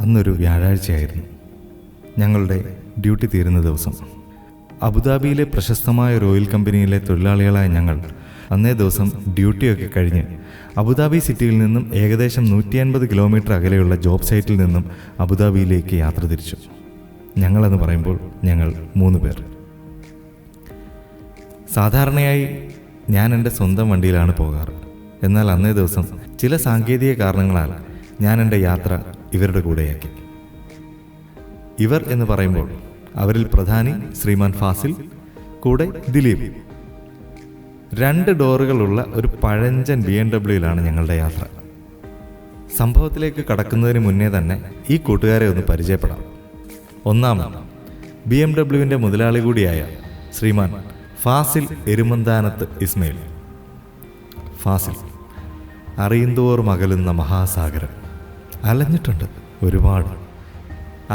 അന്നൊരു വ്യാഴാഴ്ചയായിരുന്നു. ഞങ്ങളുടെ ഡ്യൂട്ടി തീരുന്ന ദിവസം. അബുദാബിയിലെ പ്രശസ്തമായ ഒരു ഓയിൽ കമ്പനിയിലെ തൊഴിലാളികളായ ഞങ്ങൾ അന്നേ ദിവസം ഡ്യൂട്ടിയൊക്കെ കഴിഞ്ഞ് അബുദാബി സിറ്റിയിൽ നിന്നും ഏകദേശം 150 കിലോമീറ്റർ അകലെയുള്ള ജോബ് സൈറ്റിൽ നിന്നും അബുദാബിയിലേക്ക് യാത്ര തിരിച്ചു. ഞങ്ങളെന്ന് പറയുമ്പോൾ ഞങ്ങൾ 3 പേർ. സാധാരണയായി ഞാൻ എൻ്റെ സ്വന്തം വണ്ടിയിലാണ് പോകാറ്. എന്നാൽ അന്നേ ദിവസം ചില സാങ്കേതിക കാരണങ്ങളാൽ ഞാൻ എൻ്റെ യാത്ര ഇവരുടെ കൂടെയാക്കി. ഇവർ എന്ന് പറയുമ്പോൾ അവരിൽ പ്രധാനി ശ്രീമാൻ ഫാസിൽ, കൂടെ ദിലീപ്. 2 ഡോറുകളുള്ള ഒരു പഴഞ്ചൻ BMW-യിലാണ് ഞങ്ങളുടെ യാത്ര. സംഭവത്തിലേക്ക് കടക്കുന്നതിന് മുന്നേ തന്നെ ഈ കൂട്ടുകാരെ ഒന്ന് പരിചയപ്പെടാം. ഒന്നാമൻ BMW-ൻ്റെ മുതലാളി കൂടിയായ ശ്രീമാൻ ഫാസിൽ എരുമന്താനത്ത് ഇസ്മയിൽ. ഫാസിൽ അറിയുന്തോറും അകലുന്ന മഹാസാഗരം. അലഞ്ഞിട്ടുണ്ട് ഒരുപാട്.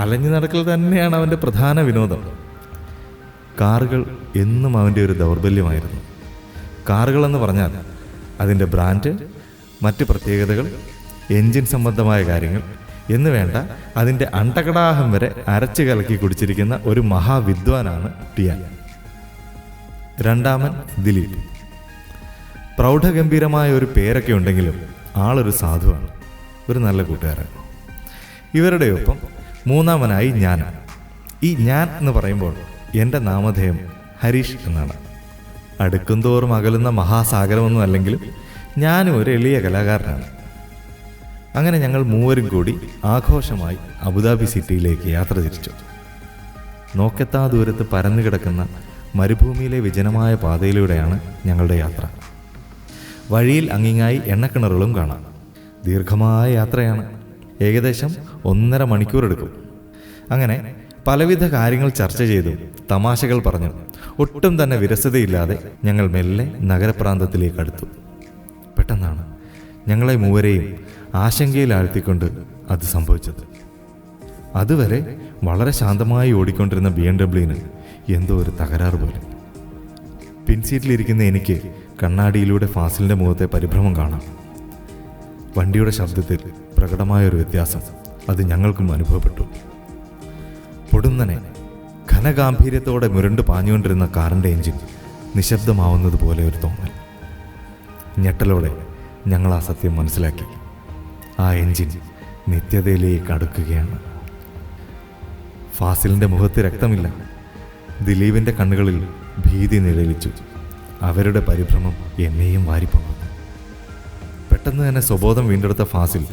അലഞ്ഞു നടക്കൽ തന്നെയാണ് അവൻ്റെ പ്രധാന വിനോദം. കാറുകൾ എന്നും അവൻ്റെ ഒരു ദൗർബല്യമായിരുന്നു. കാറുകളെന്ന് പറഞ്ഞാൽ അതിൻ്റെ ബ്രാൻഡ്, മറ്റ് പ്രത്യേകതകൾ, എൻജിൻ സംബന്ധമായ കാര്യങ്ങൾ എന്ന് വേണ്ട അതിൻ്റെ അണ്ടകടാഹം വരെ അരച്ചു കലക്കി കുടിച്ചിരിക്കുന്ന ഒരു മഹാവിദ്വാനാണ് ടിയാൻ. രണ്ടാമൻ ദിലീപ്. പ്രൗഢഗംഭീരമായ ഒരു പേരൊക്കെ ഉണ്ടെങ്കിലും ആളൊരു സാധുവാണ്, ഒരു നല്ല കൂട്ടുകാരൻ. ഇവരുടെ ഒപ്പം മൂന്നാമനായി ഞാൻ. ഈ ഞാൻ എന്ന് പറയുമ്പോൾ എൻ്റെ നാമധേയം ഹരീഷ് എന്നാണ്. അടുക്കുംതോറും അകലുന്ന മഹാസാഗരമൊന്നും അല്ലെങ്കിലും ഞാനും ഒരു എളിയ കലാകാരനാണ്. അങ്ങനെ ഞങ്ങൾ 3 കൂടി ആഘോഷമായി അബുദാബി സിറ്റിയിലേക്ക് യാത്ര തിരിച്ചു. നോക്കെത്താ ദൂരത്ത് പരന്നു കിടക്കുന്ന മരുഭൂമിയിലെ വിജനമായ പാതയിലൂടെയാണ് ഞങ്ങളുടെ യാത്ര. വഴിയിൽ അങ്ങിങ്ങായി എണ്ണക്കിണറുകളും കാണാം. ദീർഘമായ യാത്രയാണ്. ഏകദേശം 1.5 മണിക്കൂർ എടുക്കും. അങ്ങനെ പലവിധ കാര്യങ്ങൾ ചർച്ച ചെയ്തും തമാശകൾ പറഞ്ഞും ഒട്ടും തന്നെ വിരസതയില്ലാതെ ഞങ്ങൾ മെല്ലെ നഗരപ്രാന്തത്തിലേക്ക് അടുത്തു. പെട്ടെന്നാണ് ഞങ്ങളെ 3 ആശങ്കയിലാഴ്ത്തിക്കൊണ്ട് അത് സംഭവിച്ചത്. അതുവരെ വളരെ ശാന്തമായി ഓടിക്കൊണ്ടിരുന്ന BMW-ന് എന്തോ ഒരു തകരാറ് പോലെ. പിൻസീറ്റിലിരിക്കുന്ന എനിക്ക് കണ്ണാടിയിലൂടെ ഫാസിലിൻ്റെ മുഖത്തെ പരിഭ്രമം കാണാം. വണ്ടിയുടെ ശബ്ദത്തിൽ പ്രകടമായൊരു വ്യത്യാസം അത് ഞങ്ങൾക്കും അനുഭവപ്പെട്ടു. പൊടുന്നനെ ഘനഗാംഭീര്യത്തോടെ മുരണ്ടു പാഞ്ഞുകൊണ്ടിരുന്ന കാറിൻ്റെ എഞ്ചിൻ നിശബ്ദമാവുന്നത് പോലെ ഒരു തോന്നൽ. ഞെട്ടലോടെ ഞങ്ങൾ ആ സത്യം മനസ്സിലാക്കി. ആ എഞ്ചിൻ നിത്യതയിലേക്ക് അടുക്കുകയാണ്. ഫാസിലിൻ്റെ മുഖത്ത് രക്തമില്ല. ദിലീപിൻ്റെ കണ്ണുകളിൽ ഭീതി നിഴലിച്ചു. അവരുടെ പരിഭ്രമം എന്നെയും വാരിപ്പങ്ങുന്നു. പെട്ടെന്ന് തന്നെ സ്വബോധം വീണ്ടെടുത്ത ഫാസിൽ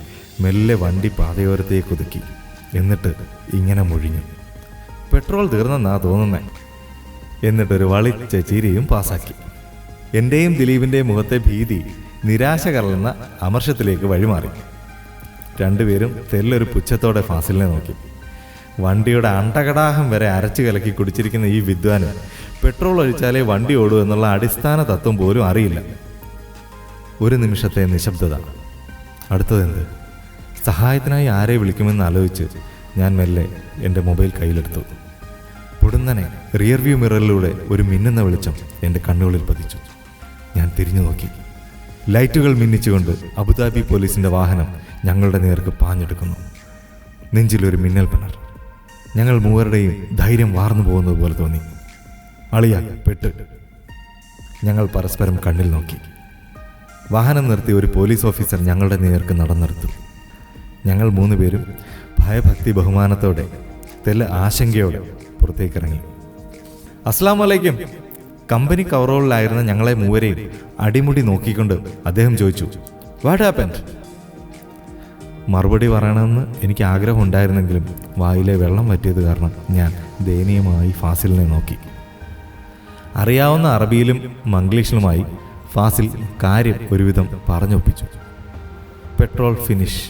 മെല്ലെ വണ്ടി പാതയോരത്തേക്ക് ഒതുക്കി. എന്നിട്ട് ഇങ്ങനെ മുഴിഞ്ഞു, പെട്രോൾ തീർന്നെന്നാ തോന്നുന്നേ. എന്നിട്ടൊരു വളിച്ച ചിരിയും പാസാക്കി. എൻ്റെയും ദിലീപിൻ്റെയും മുഖത്തെ ഭീതി നിരാശ കലർന്ന അമർഷത്തിലേക്ക് വഴിമാറി. 2 പേരും തെല്ലൊരു പുച്ഛത്തോടെ ഫാസിലിനെ നോക്കി. വണ്ടിയുടെ അണ്ടകടാഹം വരെ അരച്ചു കലക്കി കുടിച്ചിരിക്കുന്ന ഈ വിദ്വാന് പെട്രോൾ ഒഴിച്ചാലേ വണ്ടി ഓടൂ എന്നുള്ള അടിസ്ഥാന തത്വം പോലും അറിയില്ല. ഒരു നിമിഷത്തെ നിശബ്ദത. അടുത്തതെന്ത്? സഹായത്തിനായി ആരെ വിളിക്കുമെന്ന് ആലോചിച്ച് ഞാൻ മെല്ലെ എൻ്റെ മൊബൈൽ കയ്യിലെടുത്തു. പൊടുന്നനെ റിയർവ്യൂ മിററിലൂടെ ഒരു മിന്നുന്ന വെളിച്ചം എൻ്റെ കണ്ണുകളിൽ പതിച്ചു. ഞാൻ തിരിഞ്ഞു നോക്കി. ലൈറ്റുകൾ മിന്നിച്ചുകൊണ്ട് അബുദാബി പോലീസിൻ്റെ വാഹനം ഞങ്ങളുടെ നേർക്ക് പാഞ്ഞെടുക്കുന്നു. നെഞ്ചിലൊരു മിന്നൽ പിണർ. ഞങ്ങൾ 3 ധൈര്യം വാർന്നു പോകുന്നത് പോലെ തോന്നി. അളിയ പെട്ട്. ഞങ്ങൾ പരസ്പരം കണ്ണിൽ നോക്കി. വാഹനം നിർത്തി ഒരു പോലീസ് ഓഫീസർ ഞങ്ങളുടെ നേർക്ക് നടന്നെടുത്തു. ഞങ്ങൾ 3 പേരും ഭയഭക്തി ബഹുമാനത്തോടെ തെല്ല ആശങ്കയോടെ പുറത്തേക്കിറങ്ങി. അസ്സലാമു അലൈക്കും. കമ്പനി കവറോളിലായിരുന്ന ഞങ്ങളെ 3 അടിമുടി നോക്കിക്കൊണ്ട് അദ്ദേഹം ചോദിച്ചു, വാട്ട് ഹാപ്പൻഡ്? മറുപടി പറയണമെന്ന് എനിക്ക് ആഗ്രഹം ഉണ്ടായിരുന്നെങ്കിലും വായിലെ വെള്ളം വറ്റിയത് കാരണം ഞാൻ ദയനീയമായി ഫാസിലിനെ നോക്കി. അറിയാവുന്ന അറബിയിലും മംഗ്ലീഷിലുമായി ഫാസിൽ കാര്യം ഒരുവിധം പറഞ്ഞൊപ്പിച്ചു. Petrol finish.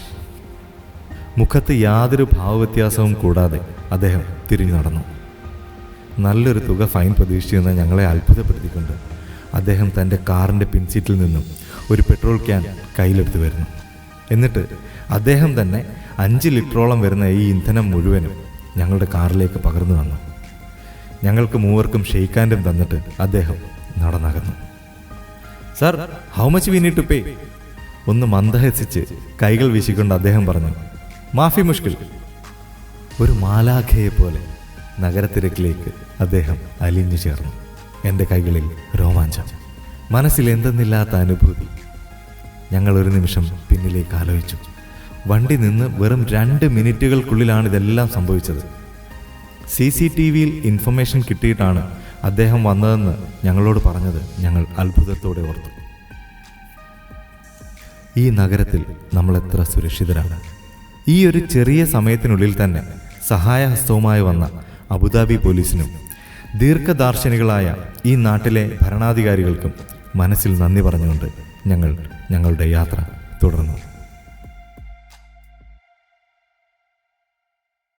മുഖത്ത് യാതൊരു ഭാവവ്യത്യാസവും കൂടാതെ അദ്ദേഹം തിരിഞ്ഞു നടന്നു. നല്ലൊരു തുക ഫൈൻ പ്രതീക്ഷിച്ചിരുന്ന ഞങ്ങളെ അത്ഭുതപ്പെടുത്തിക്കൊണ്ട് അദ്ദേഹം തൻ്റെ കാറിൻ്റെ പിൻസീറ്റിൽ നിന്നും ഒരു പെട്രോൾ ക്യാൻ കയ്യിലെടുത്ത് വരുന്നു. എന്നിട്ട് അദ്ദേഹം തന്നെ 5 ലിറ്ററോളം വരുന്ന ഈ ഇന്ധനം മുഴുവനും ഞങ്ങളുടെ കാറിലേക്ക് പകർന്നു വന്നു. ഞങ്ങൾക്ക് 3 ഷെയ്ക്ക് ഹാൻഡും തന്നിട്ട് അദ്ദേഹം നടന്നകന്നു. Sir, how much we need to pay? ഒന്ന് മന്ദഹസിച്ച് കൈകൾ വീശിക്കൊണ്ട് അദ്ദേഹം പറഞ്ഞു, മാഫി മുഷ്കിൽ, ഒരു മാലാഖയെപ്പോലെ നഗരത്തിരക്കിലേക്ക് അദ്ദേഹം അലിഞ്ഞു ചേർന്നു. എൻ്റെ കൈകളിൽ രോമാഞ്ചം, മനസ്സിൽ എന്തെന്നില്ലാത്ത അനുഭൂതി. ഞങ്ങൾ ഒരു നിമിഷം പിന്നിലേക്ക് ആലോചിച്ചു. വണ്ടി നിന്ന് വെറും 2 മിനിറ്റുകൾക്കുള്ളിലാണ് ഇതെല്ലാം സംഭവിച്ചത്. CCTVയിൽ ഇൻഫർമേഷൻ കിട്ടിയിട്ടാണ് അദ്ദേഹം വന്നതെന്ന് ഞങ്ങളോട് പറഞ്ഞത് ഞങ്ങൾ അത്ഭുതത്തോടെ ഓർത്തു. ഈ നഗരത്തിൽ നമ്മളെത്ര സുരക്ഷിതരാണ്. ഈ ഒരു ചെറിയ സമയത്തിനുള്ളിൽ തന്നെ സഹായഹസ്തവുമായി വന്ന അബുദാബി പോലീസിനും ദീർഘദാർശനികളായ ഈ നാട്ടിലെ ഭരണാധികാരികൾക്കും മനസ്സിൽ നന്ദി പറഞ്ഞുകൊണ്ട് ഞങ്ങൾ ഞങ്ങളുടെ യാത്ര തുടർന്നു.